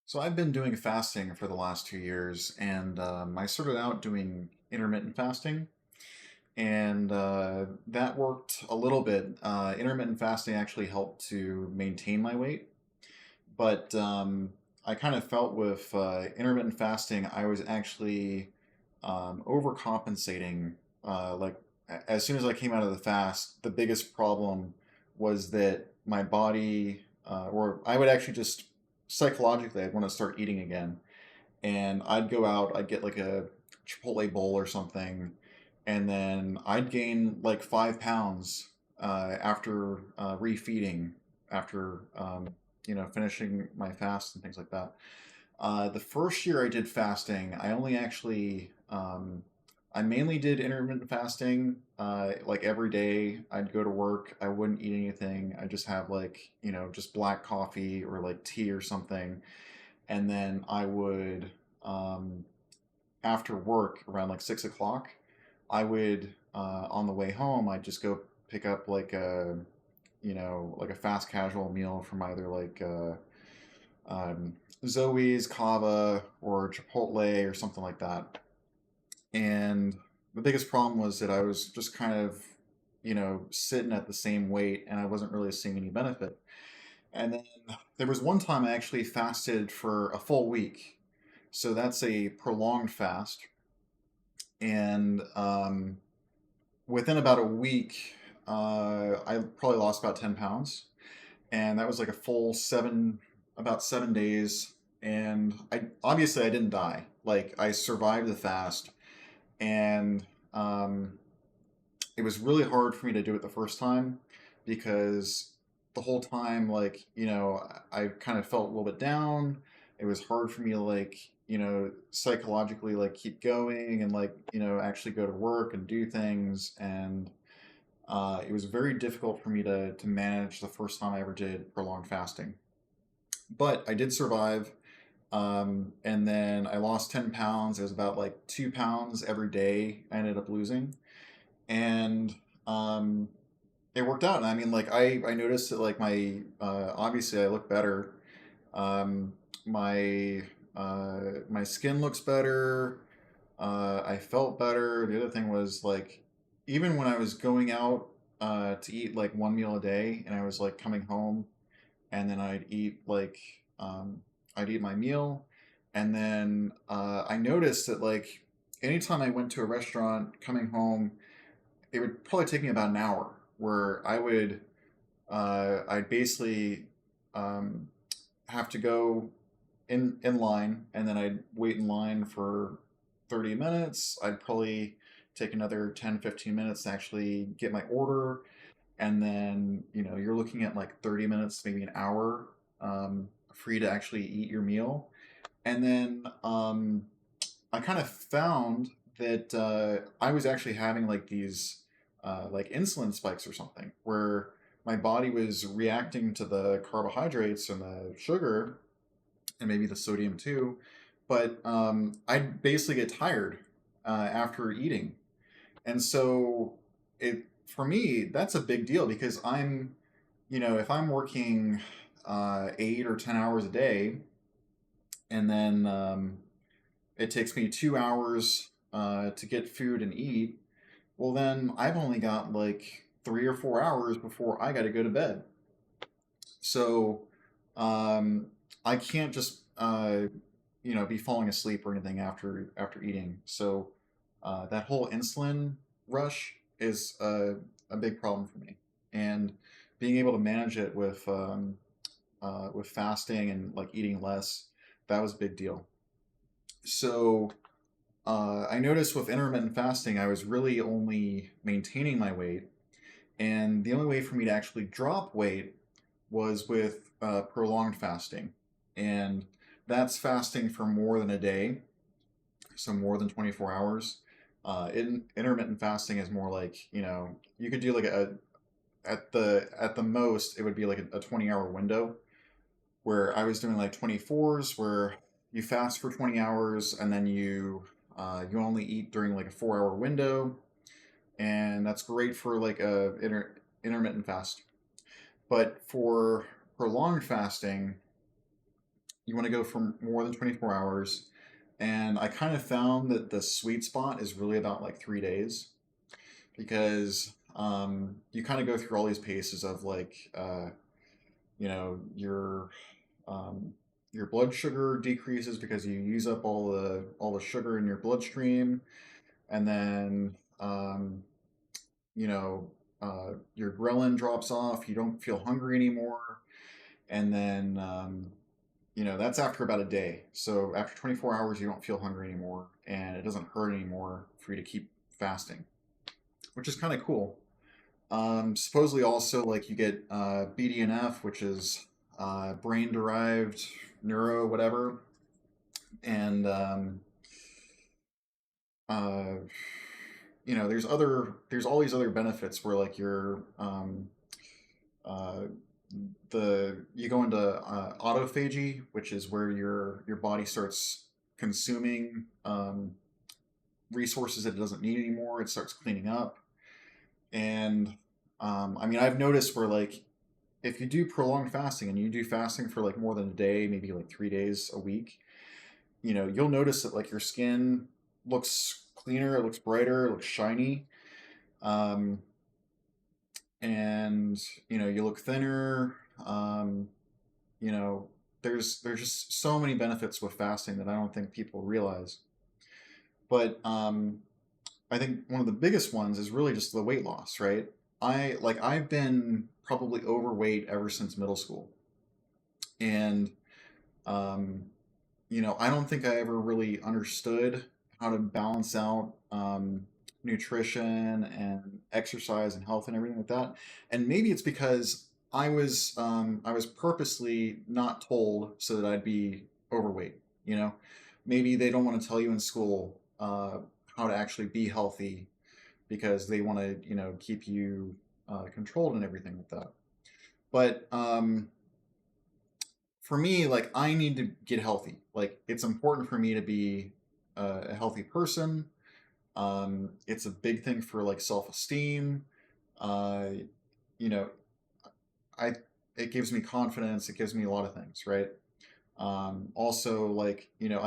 So I've been doing fasting for the last 2 years, and I started out doing intermittent fasting, and that worked a little bit. Intermittent fasting actually helped to maintain my weight, but I kind of felt with intermittent fasting, I was actually overcompensating. As soon as I came out of the fast, the biggest problem was that my body, or I would actually just psychologically, I'd want to start eating again, and I'd go out, I'd get like a Chipotle bowl or something, and then I'd gain like 5 pounds after refeeding, after finishing my fast and things like that. The first year I did fasting, I mainly did intermittent fasting. Like every day, I'd go to work. I wouldn't eat anything. I just have like, just black coffee or like tea or something. And then I would, um, after work around like 6 o'clock, I would, on the way home, I'd just go pick up like a fast casual meal from either um, Zoe's, Kava, or Chipotle or something like that. And the biggest problem was that I was just kind of, sitting at the same weight and I wasn't really seeing any benefit. And then there was one time I actually fasted for a full week. So that's a prolonged fast. And within about a week, I probably lost about 10 pounds. And that was like a full about 7 days. And I didn't die. Like I survived the fast. And um, it was really hard for me to do it the first time because the whole time, like, I kind of felt a little bit down. It was hard for me to, like, psychologically, like, keep going and, like, actually go to work and do things. And it was very difficult for me to manage the first time I ever did prolonged fasting. But I did survive. And then I lost 10 pounds. It was about like 2 pounds every day I ended up losing. And um, it worked out. And I mean, like I noticed that like my obviously I look better. Um, my my skin looks better. I felt better. The other thing was like even when I was going out to eat like one meal a day, and I was like coming home, and then I'd eat my meal, and then I noticed that like anytime I went to a restaurant coming home, it would probably take me about an hour where I'd basically um, have to go in line, and then I'd wait in line for 30 minutes. I'd probably take another 10-15 minutes to actually get my order, and then you're looking at like 30 minutes, maybe an hour, for you to actually eat your meal. And then I kind of found that I was actually having like these like insulin spikes or something, where my body was reacting to the carbohydrates and the sugar and maybe the sodium too. But I'd basically get tired after eating. And so it for me, that's a big deal because if I'm working 8 or 10 hours a day, and then it takes me 2 hours to get food and eat, well, then I've only got like 3 or 4 hours before I got to go to bed. So I can't just be falling asleep or anything after eating. So that whole insulin rush is a big problem for me, and being able to manage it with fasting and like eating less, that was a big deal. So I noticed with intermittent fasting, I was really only maintaining my weight, and the only way for me to actually drop weight was with prolonged fasting, and that's fasting for more than a day, so more than 24 hours. Intermittent fasting is more like you could do like a at the most it would be like a 20-hour window, where I was doing like 24s, where you fast for 20 hours and then you only eat during like a 4 hour window, and that's great for like a intermittent fast. But for prolonged fasting, you want to go for more than 24 hours. And I kind of found that the sweet spot is really about like 3 days because you kind of go through all these paces of like, you know, um, your blood sugar decreases because you use up all the sugar in your bloodstream, and then you know, your ghrelin drops off. You don't feel hungry anymore, and then you know that's after about a day. So after 24 hours, you don't feel hungry anymore, and it doesn't hurt anymore for you to keep fasting, which is kind of cool. Supposedly also like you get BDNF, which is brain derived neuro whatever, and uh, you know there's all these other benefits where like uh, you go into autophagy, which is where your body starts consuming resources that it doesn't need anymore. It starts cleaning up, and I mean I've noticed where like if you do prolonged fasting and you do fasting for like more than a day, maybe like 3 days a week, you know, you'll notice that like your skin looks cleaner, it looks brighter, it looks shiny. Um, and you know, you look thinner. You know, there's just so many benefits with fasting that I don't think people realize. But I think one of the biggest ones is really just the weight loss, right? I've been probably overweight ever since middle school. And um, you know, I don't think I ever really understood how to balance out nutrition and exercise and health and everything like that. And maybe it's because I was purposely not told so that I'd be overweight. You know, maybe they don't want to tell you in school how to actually be healthy because they want to, you know, keep you controlled and everything like that. But for me, like I need to get healthy. Like it's important for me to be a healthy person. It's a big thing for like self-esteem. Uh, you know, I it gives me confidence. It gives me a lot of things, right? Also, like you know,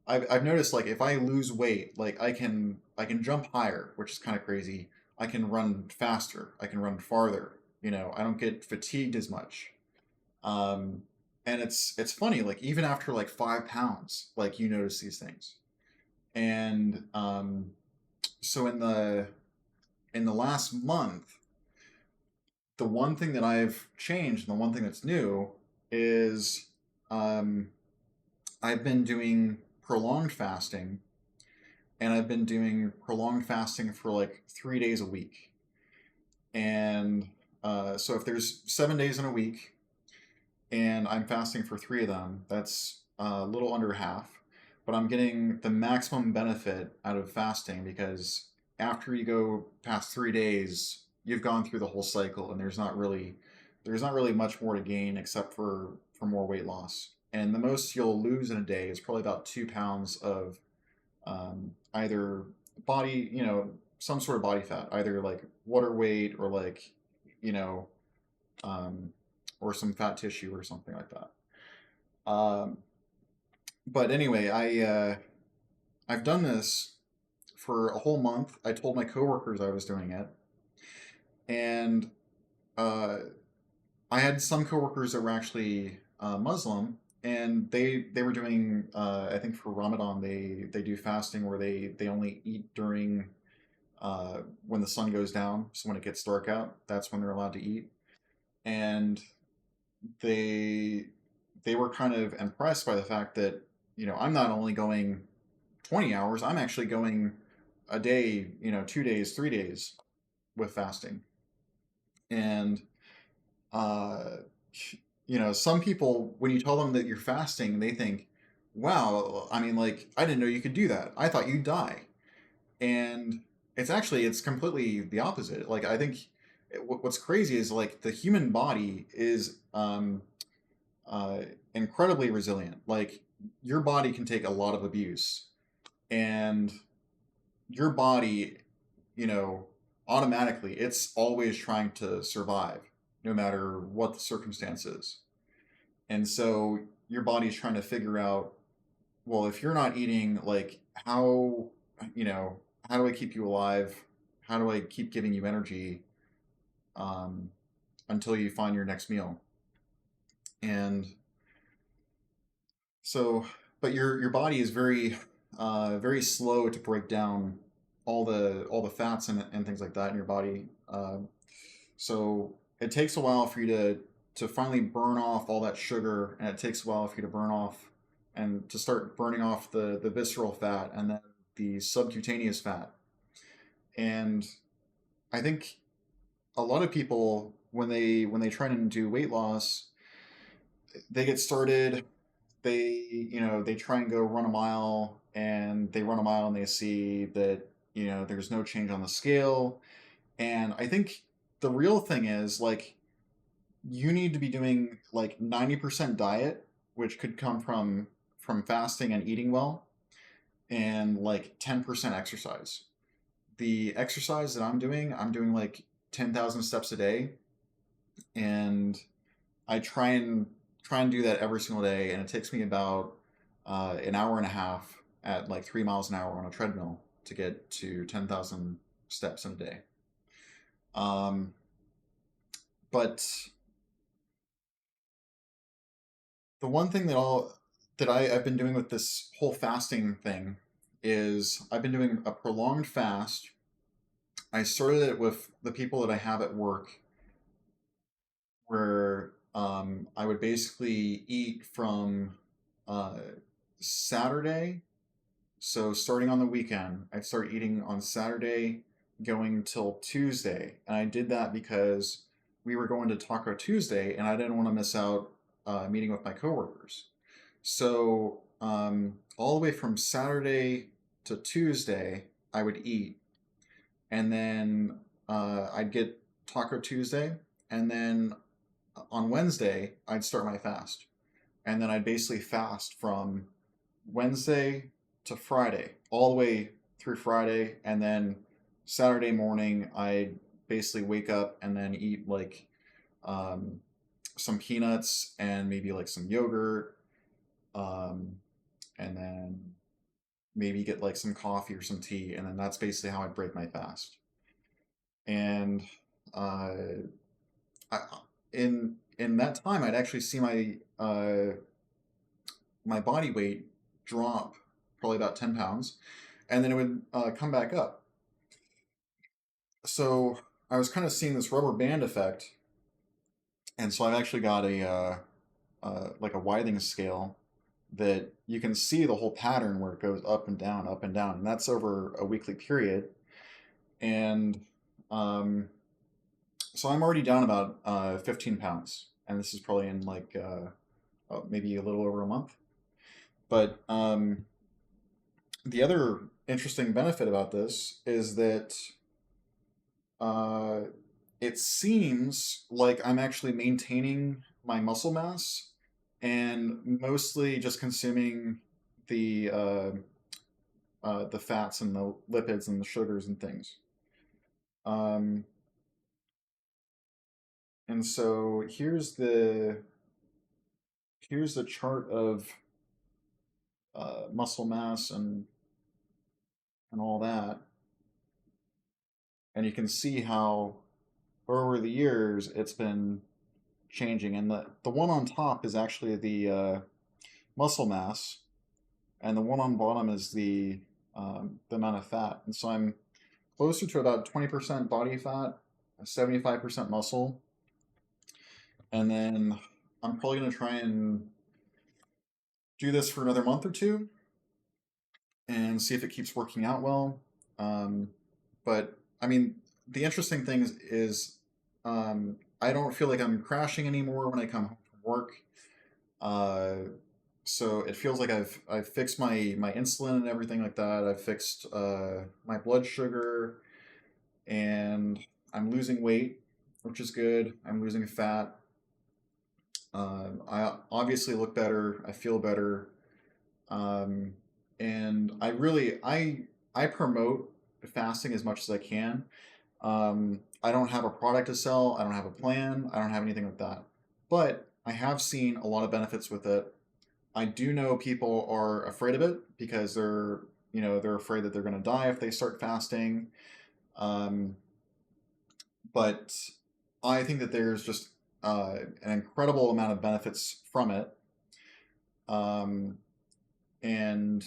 I've noticed like if I lose weight, like I can jump higher, which is kind of crazy. I can run faster. I can run farther. You know, I don't get fatigued as much. Um, and it's funny, like even after like 5 pounds, like you notice these things. And so in the last month, the one thing that I've changed, and the one thing that's new, is um, I've been doing prolonged fasting, and I've been doing prolonged fasting for like 3 days a week. And so if there's 7 days in a week, and I'm fasting for three of them. That's a little under half, but I'm getting the maximum benefit out of fasting because after you go past 3 days, you've gone through the whole cycle, and there's not really much more to gain except for more weight loss. And the most you'll lose in a day is probably about 2 pounds of either body, you know, some sort of body fat, either like water weight or like, you know, um, or some fat tissue or something like that. Um, but anyway, I've done this for a whole month. I told my coworkers I was doing it, and uh, I had some coworkers that were actually Muslim, and they were doing I think for Ramadan they do fasting where they only eat during when the sun goes down. So when it gets dark out, that's when they're allowed to eat. And they they were kind of impressed by the fact that you know I'm not only going 20 hours, I'm actually going a day, you know, 2 days, 3 days with fasting. And uh you know, some people when you tell them that you're fasting, they think, wow, I mean, like I didn't know you could do that, I thought you'd die. And it's completely the opposite. Like I think what's crazy is like the human body is uh, incredibly resilient. Like your body can take a lot of abuse, and your body, you know, automatically it's always trying to survive, no matter what the circumstances. And so your body's trying to figure out, well, if you're not eating, like how, you know, how do I keep you alive? How do I keep giving you energy um, until you find your next meal? And so, but your body is very slow to break down all the fats and things like that in your body. So it takes a while for you to finally burn off all that sugar, and it takes a while for you to burn off and to start burning off the visceral fat and then the subcutaneous fat. And I think a lot of people when they try to do weight loss, they get started, they try and go run a mile, and they run a mile and they see that there's no change on the scale. And I think the real thing is, like, you need to be doing like 90% diet, which could come from fasting and eating well, and like 10% exercise. The exercise that I'm doing like 10,000 steps a day, and I try and do that every single day, and it takes me about an hour and a half at like 3 miles an hour on a treadmill to get to 10,000 steps in a day. Um, but the one thing I've been doing with this whole fasting thing is I've been doing a prolonged fast. I started it with the people that I have at work, where I would basically eat from uh, Saturday. So starting on the weekend, I'd start eating on Saturday, going till Tuesday, and I did that because we were going to Taco Tuesday, and I didn't want to miss out meeting with my coworkers. So all the way from Saturday to Tuesday, I would eat, and then I'd get Taco Tuesday, and then on Wednesday I'd start my fast, and then I'd basically fast from Wednesday to Friday, all the way through Friday, and then Saturday morning I basically wake up and then eat like um, some peanuts and maybe like some yogurt, um, and then maybe get like some coffee or some tea, and then that's basically how I break my fast. And uh, I, in that time, I'd actually see my body weight drop probably about 10 pounds, and then it would come back up. So I was kind of seeing this rubber band effect, and so I've actually got a like a Withing scale that you can see the whole pattern where it goes up and down, and that's over a weekly period. And um, so I'm already down about 15 pounds, and this is probably in like maybe a little over a month. But the other interesting benefit about this is that uh, it seems like I'm actually maintaining my muscle mass and mostly just consuming the the fats and the lipids and the sugars and things. Um, and so here's the chart of muscle mass and all that, and you can see how over the years it's been changing. And the one on top is actually the muscle mass, and the one on bottom is the amount of fat. And so I'm closer to about 20% body fat, 75% muscle, and then I'm probably going to try and do this for another month or two and see if it keeps working out well. Um, but I mean, the interesting thing is I don't feel like I'm crashing anymore when I come home from work. Uh, so it feels like I've fixed my insulin and everything like that. I've fixed my blood sugar, and I'm losing weight, which is good. I'm losing fat. I obviously look better. I feel better. Um, and I promote fasting as much as I can. I don't have a product to sell. I don't have a plan. I don't have anything like that. But I have seen a lot of benefits with it. I do know people are afraid of it because they're afraid that they're going to die if they start fasting. Um, but I think that there's just an incredible amount of benefits from it. Um, and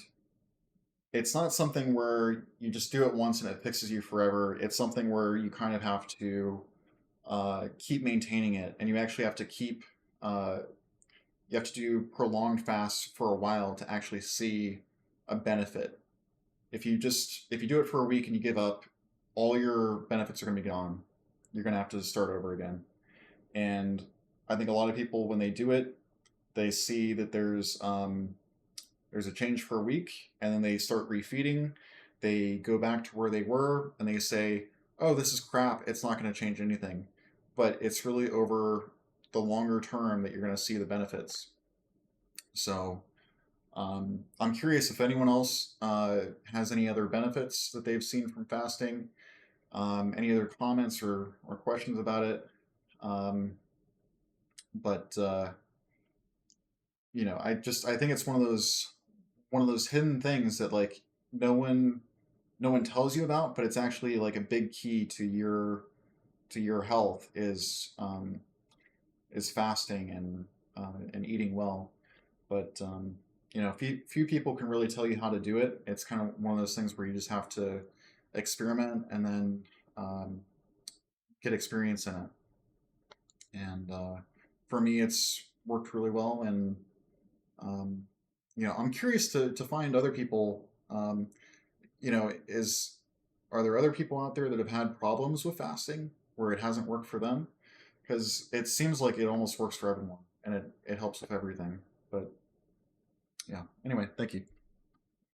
it's not something where you just do it once and it fixes you forever. It's something where you kind of have to keep maintaining it, and you actually have to uh, you have to do prolonged fasts for a while to actually see a benefit. If you do it for a week and you give up, all your benefits are going to be gone. You're going to have to start over again. And I think a lot of people, when they do it, they see that there's a change for a week, and then they start refeeding. They go back to where they were, and they say, "Oh, this is crap. It's not going to change anything." But it's really over the longer term that you're going to see the benefits. So I'm curious if anyone else has any other benefits that they've seen from fasting. Any other comments or questions about it? Um, but I think it's one of those hidden things that like no one no one tells you about, but it's actually like a big key to your health is fasting and eating well. But few people can really tell you how to do it. It's kind of one of those things where you just have to experiment and then um, get experience in it. And for me, it's worked really well. And um, I'm curious to find other people. Is are there other people out there that have had problems with fasting where it hasn't worked for them? Because it seems like it almost works for everyone, and it helps with everything. But yeah. Anyway, thank you.